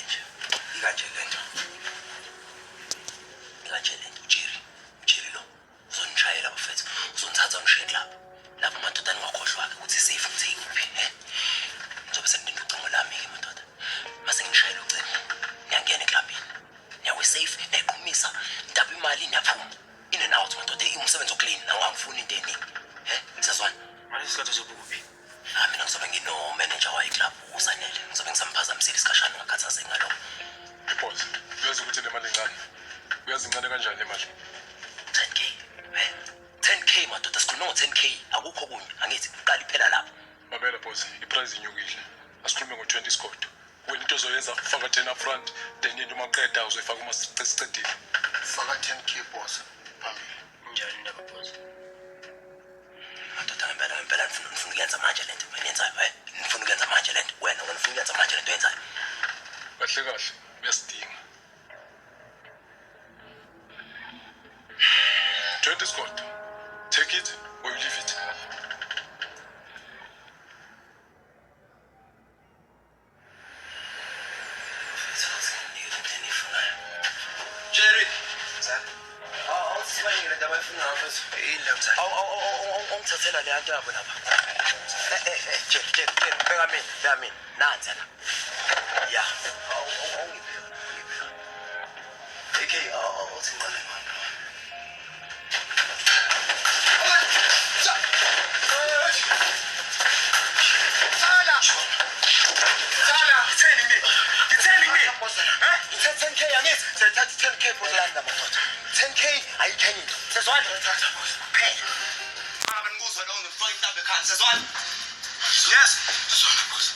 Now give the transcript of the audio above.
nje. Ikanje lento. Ikanje lento Jerry lo. Uzonishayela bafethu. Uzonithatha ungishiye club. Lapho madoda ngakhohlwa ke ukuthi safe ngithe kuphi, Ngizobe sengilinda ucingo lami ke madoda. Mase ngishayela ucingo. Ngiyangena eklabini. Nyawe safe, neqhumisa, ndaba imali niyaphuma. In and out madoda, umsebenzi oclean, nawangifuni into eningi. Sazwana. Manje isikhathi sobukuphi? Mina ngizobe ngino manager wa club usanele. Ngizobe ngisamphazamisela isikhashana ngakhathazeki ngalokho. Boss, uyazi ukuthi le mali encane. Uyazi incane kanjani le mali? 10k. 10k madoda, sikhuluma ngo10k. Akukho kunye. Angithi qala iphela lapho. Mamela boss, iprice inyukile. Asikhulume ngo20 squad. Wena into ozoyenza faka 10 up front, then yena uma qeda uzoyifaka uma sicedile. Faka 10k boss. Phambili. Njani ndaba boss? Madoda ngempela ngifuna ukuyenza manje lento. Ngiyenzayo, ngifuna ukuyenza manje lento. Wena ufuna ukuyenza manje lento yenzayo. Kahle kahle, uyasidinga. 20 squad. Take it or you leave it. Jerry. Sir. Awusibangile ndaba efuna ngapha. Yini mthandi? Ongithathela le nto yabo lapha. Jerry, bheka mina, nansi la. Ya. Awungibheka. AK, awuthi ngale manje. It's 10k angithi. Sethatha 10k for landa madoda. 10k ayikhenyi. Sezwana thatha boss. Phela. Ngizwa lo ngifaka intambo ekhanda sezwana. Yes. Sezwana boss.